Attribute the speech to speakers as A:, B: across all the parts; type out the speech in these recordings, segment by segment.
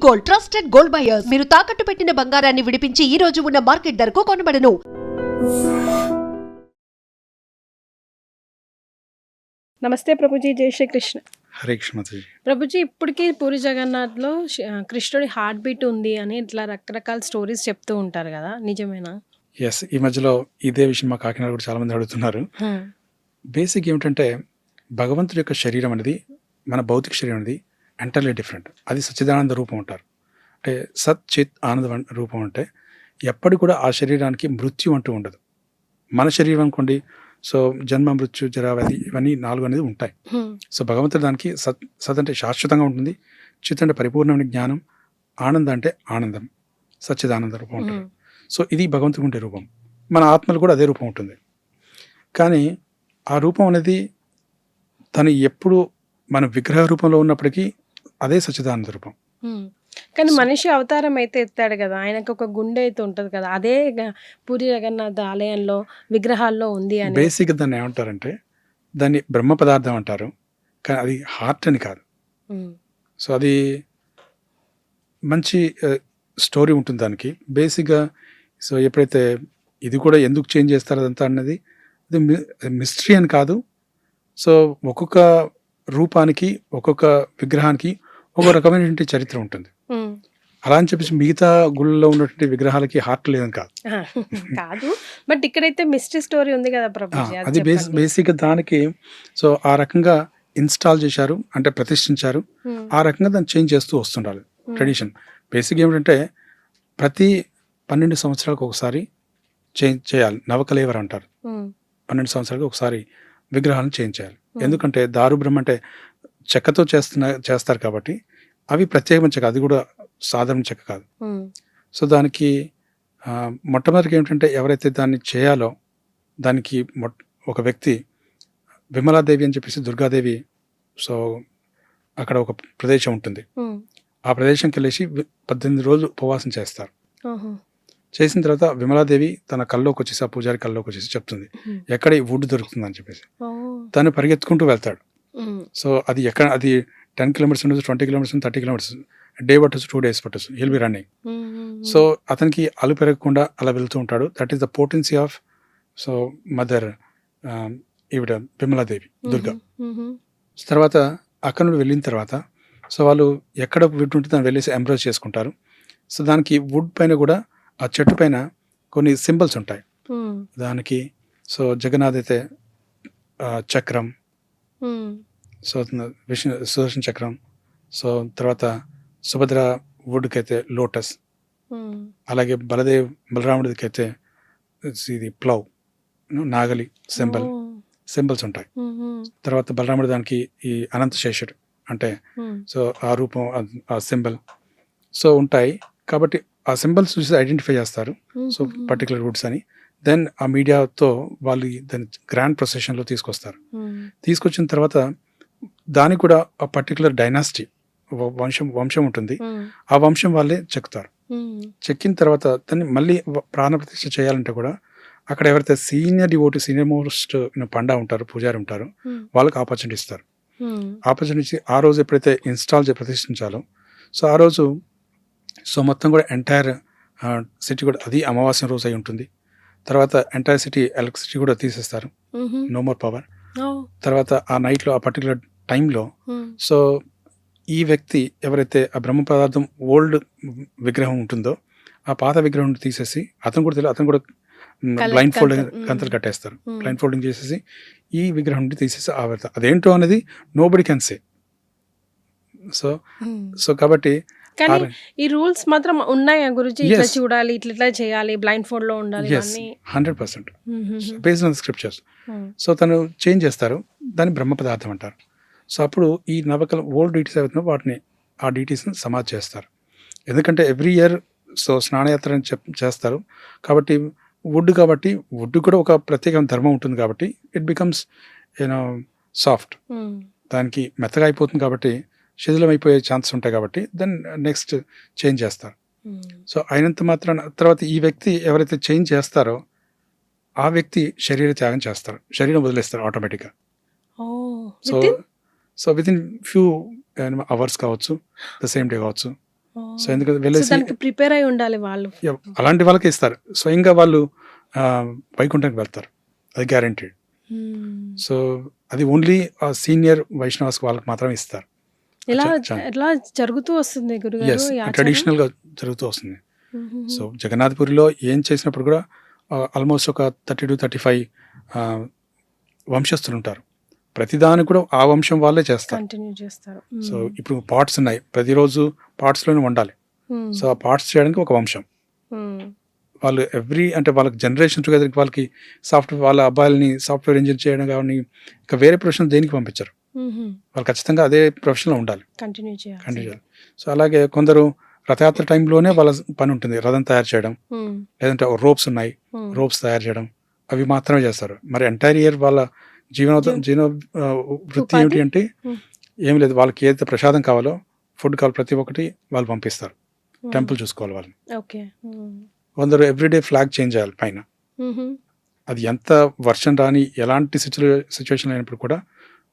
A: Gold, trusted gold buyers. మీరు తాకట్టు పెట్టిన బంగారాన్ని విడిపించి ఈ రోజు ఉన్న మార్కెట్ ధరకు కొనబడను.
B: నమస్తే ప్రభుజీ, జై శ్రీకృష్ణ.
C: హరే కృష్ణ.
B: ప్రభుజీ, ఇప్పటికీ పూరి జగన్నాథ్లో కృష్ణుడి హార్ట్ బీట్ ఉంది అని ఇట్లా రకరకాల స్టోరీస్ చెప్తూ ఉంటారు కదా, నిజమేనా?
C: ఎస్, ఈ మధ్యలో ఇదే విషయం మా కాకినాడ కూడా చాలా మంది అడుగుతున్నారు. బేసిక్ ఏమిటంటే భగవంతుడి యొక్క శరీరం అనేది, మన భౌతిక శరీరం అనేది ఎంటర్లీ డిఫరెంట్. అది సచ్చిదానంద రూపం అంటారు. అంటే సత్ చిత్ ఆనంద రూపం అంటే ఎప్పటి కూడా ఆ శరీరానికి మృత్యు అంటూ ఉండదు. మన శరీరం అనుకోండి, సో జన్మ మృత్యు జరావ్యాధి ఇవన్నీ 4 అనేది ఉంటాయి. సో భగవంతుడు దానికి సత్ అంటే శాశ్వతంగా ఉంటుంది, చిత్ అంటే పరిపూర్ణమైన జ్ఞానం, ఆనందం అంటే ఆనందం, సచ్చిదానంద రూపం ఉంటుంది. సో ఇది భగవంతుడికి ఉండే రూపం. మన ఆత్మలు కూడా అదే రూపం ఉంటుంది. కానీ ఆ రూపం అనేది తను ఎప్పుడు మన విగ్రహ రూపంలో ఉన్నప్పటికీ అదే సచ్చిదానంద రూపం.
B: కానీ మనిషి అవతారం అయితే ఎత్తాడు కదా, ఆయనకు ఒక గుండె అయితే ఉంటుంది కదా, అదే పూరి జగన్నాథ ఆలయంలో విగ్రహాల్లో ఉంది అని.
C: బేసిక్గా దాన్ని ఏమంటారంటే దాన్ని బ్రహ్మ పదార్థం అంటారు, కానీ అది హార్ట్ అని కాదు. సో అది మంచి స్టోరీ ఉంటుంది దానికి బేసిక్గా. సో ఎప్పుడైతే ఇది కూడా ఎందుకు చేంజ్ చేస్తారు అదంతా అన్నది అది మిస్టరీ అని కాదు. సో ఒక్కొక్క రూపానికి, ఒక్కొక్క విగ్రహానికి ఒక రకమైనటువంటి చరిత్ర ఉంటుంది. అలా అని చెప్పేసి మిగతా గుళ్ళలో ఉన్నటువంటి విగ్రహాలకి హార్ట్ లేదని కాదు.
B: కాదు, బట్ ఇక్కడైతే మిస్టరీ స్టోరీ ఉంది కదా ప్రభుజీ,
C: అది బేసిక్గా దానికి. సో ఆ రకంగా ఇన్స్టాల్ చేశారు, అంటే ప్రతిష్ఠించారు. ఆ రకంగా దాన్ని చేంజ్ చేస్తూ వస్తుండాలి ట్రెడిషన్. బేసిక్ ఏమిటంటే ప్రతి 12 సంవత్సరాలకు ఒకసారి చేంజ్ చేయాలి. నవకలేవర్ అంటారు. 12 సంవత్సరాలకు ఒకసారి విగ్రహాలను చేంజ్ చేయాలి. ఎందుకంటే దారు బ్రహ్మ అంటే చెక్కతో చేస్తారు కాబట్టి అవి ప్రత్యేకమైన చెక్క, అది కూడా సాధారణ చెక్క కాదు. సో దానికి మొట్టమొదటిగా ఏమిటంటే ఎవరైతే దాన్ని చేయాలో దానికి ఒక వ్యక్తి, విమలాదేవి అని చెప్పేసి దుర్గాదేవి, సో అక్కడ ఒక ప్రదేశం ఉంటుంది. ఆ ప్రదేశంకి వెళ్ళేసి 18 రోజులు ఉపవాసం చేస్తారు. చేసిన తర్వాత విమలాదేవి తన కల్లోకి వచ్చేసి, ఆ పూజారి కల్లోకి వచ్చేసి చెప్తుంది ఎక్కడ ఈ వుడ్ దొరుకుతుంది అని చెప్పేసి. తను పరిగెత్తుకుంటూ వెళ్తాడు. సో అది ఎక్కడ, అది 10 కిలోమీటర్స్ ఉండొచ్చు, 20 కిలోమీటర్స్, 30 కిలోమీటర్స్, డే పట్టచ్చు, 2 days పట్టచ్చు, హీల్ బి రన్నింగ్. సో అతనికి అలు పెరగకుండా అలా వెళ్తూ ఉంటాడు. That is the potency of so mother ఈవిడ విమలాదేవి, దుర్గా. తర్వాత అక్కడ నుండి వెళ్ళిన తర్వాత సో వాళ్ళు ఎక్కడ వుడ్ ఉంటే దాన్ని వెళ్ళేసి ఎంబ్రాస్ చేసుకుంటారు. సో దానికి వుడ్ పైన కూడా, ఆ చెట్టు పైన కొన్ని సింబల్స్ ఉంటాయి దానికి. సో జగన్నాథ్ అయితే చక్రం, సో సుదర్శన చక్రం. సో తర్వాత సుభద్ర వుడ్కి అయితే లోటస్, అలాగే బలరాముడికి అయితే ఇది ప్లవ్, నాగలి సింబల్స్ ఉంటాయి. తర్వాత బలరాముడి దానికి ఈ అనంత శేషుడు అంటే సో ఆ రూపం, ఆ సింబల్ సో ఉంటాయి. కాబట్టి ఆ సింబల్స్ చూసి ఐడెంటిఫై చేస్తారు, సో పర్టికులర్ వుడ్స్ అని. దెన్ ఆ మీడియాతో వాళ్ళు దాన్ని గ్రాండ్ ప్రొసెషన్లో తీసుకొస్తారు. తీసుకొచ్చిన తర్వాత దానికి కూడా ఆ పర్టికులర్ డైనాసిటీ, వంశం ఉంటుంది. ఆ వంశం వాళ్ళే చెక్కుతారు. చెక్కిన తర్వాత దాన్ని మళ్ళీ ప్రాణప్రతిష్ఠ చేయాలంటే కూడా అక్కడ ఎవరైతే senior devotee, senior most Panda ఉంటారు, పూజారి ఉంటారు, వాళ్ళకి ఆపర్చునిటీ ఇస్తారు. ఆపర్చునిటీ ఆ రోజు ఎప్పుడైతే ప్రతిష్ఠించాలో, సో ఆ రోజు సో మొత్తం కూడా ఎంటైర్ సిటీ కూడా, అది అమావాస్య రోజు అయి ఉంటుంది. తర్వాత ఎంటైర్ సిటీ ఎలక్ట్రిసిటీ కూడా తీసేస్తారు, నో మోర్ పవర్. తర్వాత ఆ నైట్లో, ఆ పర్టికులర్ టైంలో సో ఈ వ్యక్తి ఎవరైతే ఆ బ్రహ్మ పదార్థం ఓల్డ్ విగ్రహం ఉంటుందో ఆ పాత విగ్రహం తీసేసి, అతను కూడా బ్లైండ్ ఫోల్డింగ్ గంతలు కట్టేస్తారు. బ్లైండ్ ఫోల్డింగ్ చేసేసి ఈ విగ్రహం నుండి తీసేసి ఆవేస్తారు. అదేంటో అనేది నోబడి కెన్ సే. సో కాబట్టి
B: కానీ ఈ రూల్స్ మాత్రం ఉన్నాయా గురుజీ? ఇట్లా చూడాలి, ఇట్లా చేయాలి, బ్లైండ్ ఫోల్డ్ లో ఉండాలి,
C: 100% బేస్డ్ ఆన్ స్క్రిప్చర్స్. సో తను చేంజ్ చేస్తారు, దాన్ని బ్రహ్మ పదార్థం అంటారు. సో అప్పుడు ఈ నవకల ఓల్డ్ డీటీస్ అవుతున్నా వాటిని, ఆ డీటీస్ని సమాధి చేస్తారు. ఎందుకంటే ఎవ్రీ ఇయర్ సో స్నానయాత్ర అని చేస్తారు కాబట్టి వుడ్, కాబట్టి వుడ్ కూడా ఒక ప్రత్యేకమైన ధర్మం ఉంటుంది కాబట్టి ఇట్ బికమ్స్ యూనో సాఫ్ట్, దానికి మెత్తగా అయిపోతుంది కాబట్టి శిథిలం అయిపోయే ఛాన్సెస్ ఉంటాయి. కాబట్టి దెన్ నెక్స్ట్ చేంజ్ చేస్తారు. సో అయినంత మాత్రాన తర్వాత ఈ వ్యక్తి ఎవరైతే చేంజ్ చేస్తారో ఆ వ్యక్తి శరీర త్యాగం చేస్తారు, శరీరం వదిలేస్తారు ఆటోమేటిక్గా. So with in few hours కావచ్చు, ద సేమ్ డే కావచ్చు. సో ఎందుకంటే వెళ్ళేసి
B: దానికి ప్రిపేర్ అయి ఉండాలి వాళ్ళు.
C: అలాంటి వాళ్ళకి ఇస్తారు. స్వయంగా వాళ్ళు వైకుంఠానికి వెళ్తారు, అది గ్యారంటీడ్. సో అది ఓన్లీ సీనియర్ వైష్ణవాస్ వాళ్ళకి మాత్రమే ఇస్తారు.
B: ఇలా ఎట్లా జరుగుతూ వస్తుంది గురుగారు
C: ఎస్,
B: ఈ ఆచారం?
C: ట్రెడిషనల్ గా జరుగుతూ వస్తుంది. సో జగన్నాథ్పురిలో ఏం చేసినప్పుడు కూడా ఆల్మోస్ట్ ఒక 30 to 35 వంశస్థులు ఉంటారు. ప్రతిదానికి కూడా ఆ వంశం వాళ్ళే చేస్తారు.
B: కంటిన్యూ చేస్తారు.
C: సో ఇప్పుడు పాట్స్ ఉన్నాయి, ప్రతిరోజు పాట్స్ లోనే వండాలి. సో ఆ పాట్స్ చేయడానికి ఒక వంశం వాళ్ళు అంటే వాళ్ళకి జనరేషన్ టుగెదర్ వాళ్ళకి సాఫ్ట్వేర్, వాళ్ళ అబ్బాయిలని సాఫ్ట్వేర్ ఇంజనీర్ చేయడం కానీ ఇంకా వేరే ప్రొఫెషన్ దేనికి పంపించారు. వాళ్ళు ఖచ్చితంగా అదే ప్రొఫెషన్లో ఉండాలి,
B: కంటిన్యూ
C: చేయాలి. సో అలాగే కొందరు రథయాత్ర టైంలోనే వాళ్ళ పని ఉంటుంది, రథం తయారు చేయడం, లేదంటే రోప్స్ ఉన్నాయి, రోప్స్ తయారు చేయడం, అవి మాత్రమే చేస్తారు. మరి ఎంటైర్ ఇయర్ వాళ్ళ జీవన వృత్తి ఏమిటి అంటే ఏం లేదు, వాళ్ళకి ఏదైతే ప్రసాదం కావాలో, ఫుడ్ కావాలి, ప్రతి ఒక్కటి వాళ్ళు పంపిస్తారు. టెంపుల్ చూసుకోవాలి వాళ్ళని. కొందరు ఎవ్రీడే ఫ్లాగ్ చేంజ్ చేయాలి పైన. అది ఎంత వర్షం రాని, ఎలాంటి సిచ్యువేషన్ అయినప్పుడు కూడా,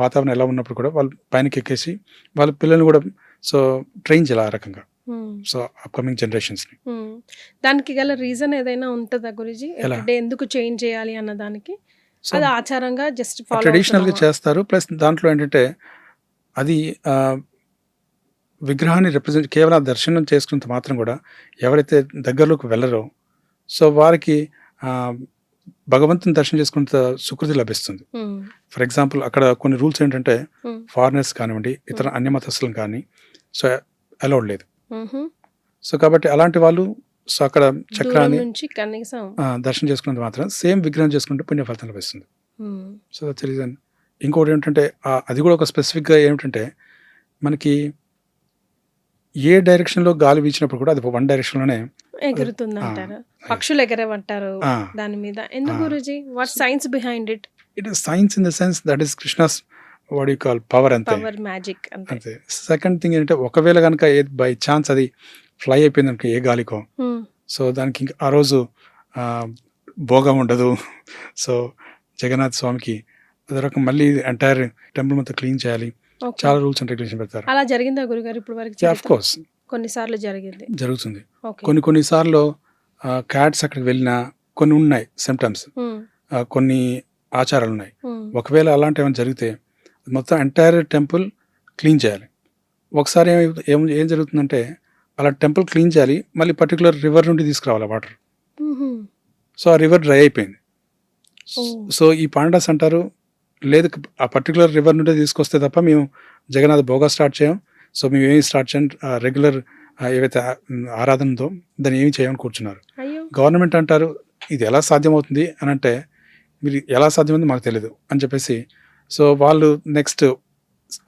C: వాతావరణం ఎలా ఉన్నప్పుడు కూడా వాళ్ళు పైనకి ఎక్కేసి వాళ్ళ పిల్లల్ని కూడా సో ట్రైన్ చేయాలి ఆ రకంగా. సో అప్కమింగ్ జనరేషన్స్ ని.
B: దానికి గల రీజన్ ఏదైనా ఉంటుందా గురుజీ? ఎవ్రీడే ఎందుకు చేంజ్ చేయాలి అన్న దానికి? అది ఆచారంగా జస్ట్
C: ట్రెడిషనల్ గా చేస్తారు. ప్లస్ దాంట్లో ఏంటంటే అది విగ్రహాన్ని రిప్రజెంట్, కేవలం దర్శనం చేసుకున్నంత మాత్రం కూడా ఎవరైతే దగ్గరలోకి వెళ్ళరో సో వారికి భగవంతుని దర్శనం చేసుకున్నంత సుకృతి లభిస్తుంది. ఫర్ ఎగ్జాంపుల్ అక్కడ కొన్ని రూల్స్ ఏంటంటే ఫారినర్స్ కానివ్వండి, ఇతర అన్య మతస్థులను కానీ సో అలౌడ్ లేదు. సో కాబట్టి అలాంటి వాళ్ళు సో అక్కడ చక్రాన్ని దర్శనం చేసుకున్నంత మాత్రం సేమ్ విగ్రహం చేసుకుంటే పుణ్య ఫలితం లభిస్తుంది. So that's the reason. ఇంకోటి ఏంటంటే అది కూడా ఒక స్పెసిఫిక్గా ఏమిటంటే మనకి ఏ డైరెక్షన్ లో గాలి వీచినప్పుడు కూడా అది వన్ డైరెక్షన్ లోనే
B: ఎగురుతుంది అంటారు. పక్షులు ఎగరవంటారు దాని మీద. ఎందుకు Guruji? What science behind it?
C: It is science in the sense that is Krishna's what you call power అంతే,
B: పవర్ మ్యాజిక్ అంతే.
C: సెకండ్ థింగ్ ఏంటంటే ఒకవేళ కనుక బై ఛాన్స్ అది ఫ్లై అయిపోయింది అనుకో ఏ గాలికో, సో దానికి ఇంకా ఆ రోజు భోగం ఉండదు. సో జగన్నాథ్ స్వామికి అదొక మళ్ళీ ఎంటైర్ టెంపుల్ మొత్తం క్లీన్ చేయాలి, చాలా రూల్స్ అండ్ రెగ్యులేషన్ పెడతారు.
B: అలా జరిగిందా గురుగారు ఇప్పుడు వరకు?
C: ఆఫ్ కోర్స్
B: కొన్నిసార్లు జరుగుతుంది.
C: కొన్ని సార్లు క్యాట్స్ అక్కడికి వెళ్ళినా కొన్ని ఉన్నాయి సిమ్టమ్స్, కొన్ని ఆచారాలు ఉన్నాయి. ఒకవేళ అలాంటి ఏమైనా జరిగితే మొత్తం ఎంటైర్ టెంపుల్ క్లీన్ చేయాలి. ఒకసారి ఏం జరుగుతుందంటే అలా టెంపుల్ క్లీన్ చేయాలి, మళ్ళీ పర్టికులర్ రివర్ నుండి తీసుకురావాలి వాటర్. సో ఆ రివర్ డ్రై అయిపోయింది. సో ఈ పాండాస్ అంటారు లేదు, ఆ పర్టికులర్ రివర్ నుండి తీసుకొస్తే తప్ప మేము జగన్నాథ్ భోగా స్టార్ట్ చేయం. సో మేము ఏమి స్టార్ట్ చేయం, రెగ్యులర్ ఏవైతే ఆరాధనతో దాన్ని ఏమి చేయమని కూర్చున్నారు. గవర్నమెంట్ అంటారు ఇది ఎలా సాధ్యమవుతుంది అని అంటే, మీరు ఎలా సాధ్యమైంది మాకు తెలియదు అని చెప్పేసి సో వాళ్ళు నెక్స్ట్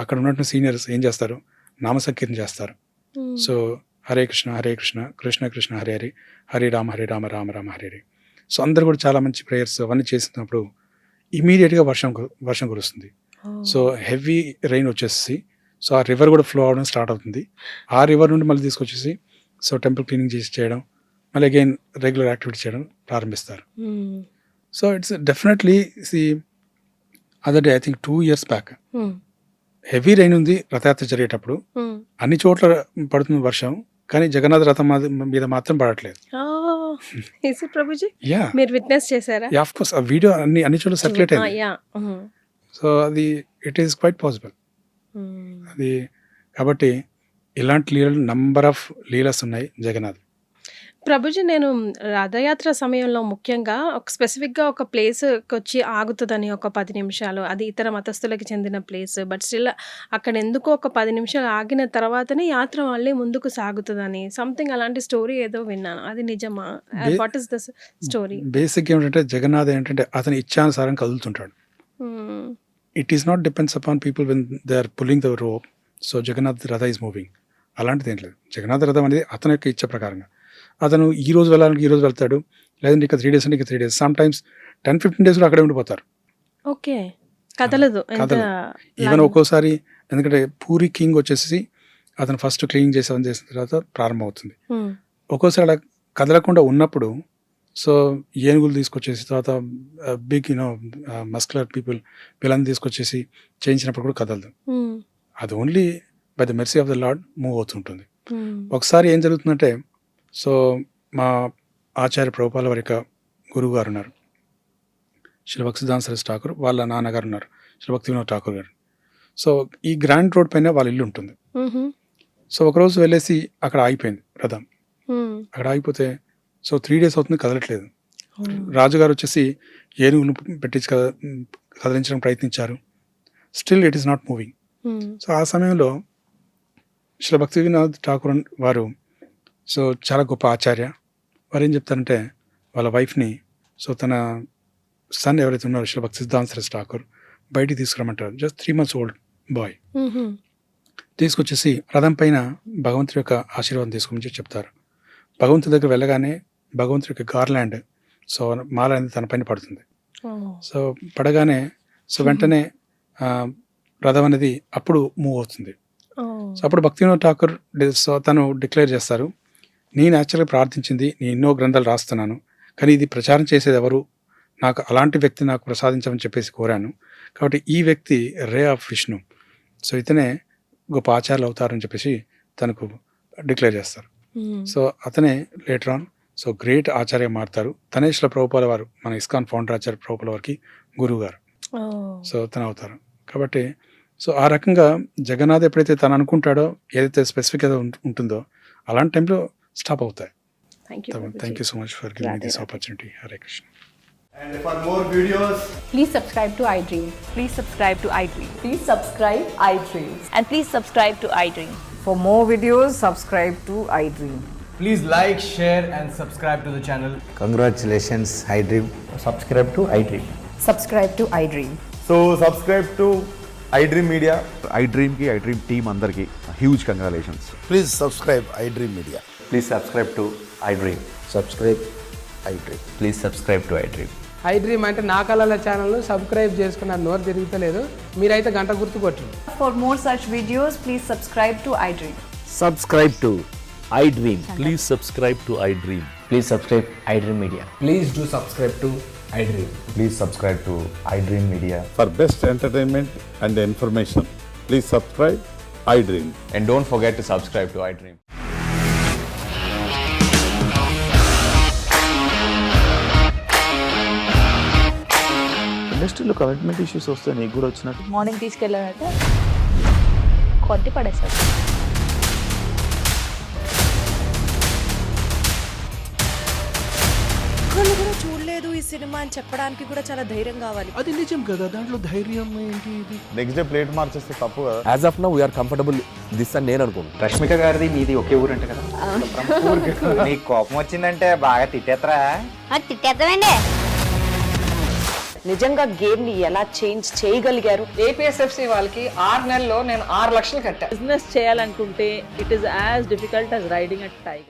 C: అక్కడ ఉన్నటువంటి సీనియర్స్ ఏం చేస్తారు, నామసంకీర్తన చేస్తారు. సో హరే కృష్ణ హరే కృష్ణ కృష్ణ కృష్ణ హరే హరి, హరే రామ రామ రామ హరే హరి. సో అందరు కూడా చాలా మంచి ప్రేయర్స్ అవన్నీ చేసినప్పుడు ఇమీడియట్గా వర్షం కురుస్తుంది. సో హెవీ రెయిన్ వచ్చేసి సో ఆ రివర్ కూడా ఫ్లో అవడం స్టార్ట్ అవుతుంది. ఆ రివర్ నుండి మళ్ళీ తీసుకొచ్చేసి సో టెంపుల్ క్లీనింగ్ చేసి చేయడం, మళ్ళీ అగైన్ రెగ్యులర్ యాక్టివిటీ చేయడం ప్రారంభిస్తారు. So it's definitely other day I think 2 years back heavy rain ఉంది రథయాత్ర జరిగేటప్పుడు. అన్ని చోట్ల పడుతుంది వర్షం, కానీ జగన్నాథ్ రథం మీద మాత్రం పడట్లేదు.
B: మీరు విట్నెస్ చేశారా?
C: ఆఫ్ కోర్స్ ఆ వీడియో అన్ని చోట్ల సర్క్యులేట్ అయింది. సో అది ఇట్ ఈస్ క్వైట్ పాసిబుల్. అది కాబట్టి ఇలాంటి లీలలు నంబర్ ఆఫ్ లీలస్ ఉన్నాయి జగన్నాథ్.
B: ప్రభుజీ, నేను రథయాత్ర సమయంలో ముఖ్యంగా ఒక స్పెసిఫిక్గా ఒక ప్లేస్కి వచ్చి ఆగుతుందని ఒక 10 నిమిషాలు, అది ఇతర మతస్థులకి చెందిన ప్లేస్, బట్ స్టిల్ అక్కడ ఎందుకో ఒక 10 నిమిషాలు ఆగిన తర్వాతనే యాత్ర మళ్ళీ ముందుకు సాగుతుందని సంథింగ్ అలాంటి స్టోరీ ఏదో విన్నాను. అది నిజమా? What is the story?
C: Basic ఏంటంటే జగన్నాథ్ ఏంటంటే అతని ఇచ్చానుసారం కదులుతుంటాడు. It is not depends upon people when they are pulling the rope. So Jagannath Rath is moving, అలాంటిది ఏం లేదు. జగన్నాథ్ రథం అనేది అతని యొక్క ఇచ్చ ప్రకారంగా అతను ఈ రోజు వెళ్ళాలని ఈ రోజు వెళ్తాడు, లేదంటే ఇక 3 days అంటే ఇక 3 days, సమ్ టైమ్స్ 10-15 days కూడా అక్కడే ఉండిపోతారు.
B: ఓకే, కదలదు.
C: ఈవెన్ ఒక్కోసారి ఎందుకంటే పూరి కింగ్ వచ్చేసి అతను ఫస్ట్ క్లీన్ చేసిన తర్వాత ప్రారంభం అవుతుంది. ఒక్కోసారి అలా కదలకుండా ఉన్నప్పుడు సో ఏనుగులు తీసుకొచ్చేసి తర్వాత బిగ్ మస్కులర్ పీపుల్ వీళ్ళని తీసుకొచ్చేసి చేయించినప్పుడు కూడా కదలదు. అది only by the mercy of the lord move అవుతుంటుంది. ఒకసారి ఏం జరుగుతుందంటే, సో మా ఆచార్య ప్రభుపాల వారి యొక్క గురువు గారు ఉన్నారు, శ్రీ భక్తిసిద్ధాంత సరస్వతి ఠాకూర్, వాళ్ళ నాన్నగారు ఉన్నారు శ్రీ భక్తి వినోద్ ఠాకూర్ గారు. సో ఈ గ్రాండ్ రోడ్ పైన వాళ్ళ ఇల్లు ఉంటుంది. సో ఒకరోజు వెళ్ళేసి అక్కడ ఆగిపోయింది రథం. అక్కడ ఆగిపోతే సో 3 days అవుతుంది, కదలట్లేదు. రాజుగారు వచ్చేసి ఏనుగులు పెట్టించి కదిలించడానికి ప్రయత్నించారు. Still it is not moving. So ఆ సమయంలో శ్రీ భక్తి వినోద్ ఠాకూర్ వారు సో చాలా గొప్ప ఆచార్య. వారు ఏం చెప్తారంటే వాళ్ళ వైఫ్ని, సో తన సన్ ఎవరైతే ఉన్నారో శ్రీ భక్తి సిద్ధాంత సరస్వతి ఠాకూర్ బయటికి తీసుకురమ్మంటారు. Just 3 months old boy. తీసుకొచ్చేసి రథం పైన భగవంతుడి యొక్క ఆశీర్వాదం తీసుకొని చెప్తారు. భగవంతుడి దగ్గర వెళ్ళగానే భగవంతుడి యొక్క గార్లాండ్, సో మాల అనేది తన పైన పడుతుంది. సో పడగానే సో వెంటనే రథం అనేది అప్పుడు మూవ్ అవుతుంది. సో అప్పుడు భక్తి వినోద్ ఠాకూర్ సో తను డిక్లేర్ చేస్తారు, నేను యాక్చువల్గా ప్రార్థించింది, నేను ఎన్నో గ్రంథాలు రాస్తున్నాను, కానీ ఇది ప్రచారం చేసేది ఎవరు, నాకు అలాంటి వ్యక్తి నాకు ప్రసాదించమని చెప్పేసి కోరాను. కాబట్టి ఈ వ్యక్తి రే ఆఫ్ విష్ణు, సో ఇతనే గొప్ప ఆచార్యులు అవుతారని చెప్పేసి తనకు డిక్లేర్ చేస్తారు. సో అతనే లేటర్ ఆన్ సో గ్రేట్ ఆచార్య మారుతారు. తనే శ్రీల ప్రభుపాల వారు, మన ఇస్కాన్ ఫౌండర్ ఆచార్య ప్రభుపాల వారికి గురువు గారు. సో తను అవుతారు. కాబట్టి సో ఆ రకంగా జగన్నాథ్ ఎప్పుడైతే తను అనుకుంటాడో, ఏదైతే స్పెసిఫిక్ ఏదో ఉంటుందో అలాంటి టైంలో స్టాప్ అవుతాయి. Thank you so much for giving this opportunity. Hare Krishna.
D: And for more videos,
E: Please subscribe to iDream.
F: Please subscribe to iDream.
E: Please subscribe iDream.
F: And please subscribe to iDream.
G: For more videos, subscribe to iDream.
D: please like, share and subscribe to the channel.
H: Congratulations, iDream.
I: Subscribe to iDream.
E: Subscribe to iDream.
I: So subscribe to iDream Media.
J: iDream ki iDream team andarki huge congratulations.
H: Please subscribe iDream Media.
I: Please subscribe to iDream.
H: Subscribe iDream.
I: Please subscribe to iDream.
K: iDream అంటే నా కళల channel subscribe చేసుకున్న నోరు తిరుగుతలేదు, మీరైతే గంట గుర్తు కొట్టండి.
F: For more such videos, please subscribe to iDream.
I: Subscribe to iDream.
J: Please subscribe to iDream.
I: Please subscribe iDream Media.
D: Please do subscribe to iDream.
I: Please subscribe to iDream Media.
J: For best entertainment and information, please subscribe iDream.
I: And don't forget to subscribe to iDream.
J: ఇండస్ట్రీలో commitment issues వస్తే నీకు కూడా వచ్చినట్టు
F: morning తీసుకెళ్ళానంటే కొట్టి పడేసారు.
E: ఒక్కళ్ళు కూడా చూడలేదు ఈ సినిమా అని చెప్పడానికి కూడా చాలా ధైర్యం కావాలి.
C: అది నిజం కదా, దాంట్లో ధైర్యం ఏంటి?
I: నెక్స్ట్ డే ప్లేట్ మార్చేస్తే తప్పు కదా.
H: As of now, we are comfortable this అని నేను అనుకుంటున్నాను.
D: రష్మిక గారిది మీది ఒకే ఊరు అంటే కదా.
H: నీకు కోపం వచ్చిందంటే బాగా తిట్టేత్తరా?
F: తిట్టేద్దామండి.
E: నిజంగా గేమ్ ని ఎలా చేంజ్ చేయగలిగారు?
K: ఏపీఎస్ఎఫ్సి వాళ్ళకి 6 నెలల్లో నేను 6 లక్షలు కట్టా.
E: బిజినెస్ చేయాలనుకుంటే it is as difficult as riding a tiger.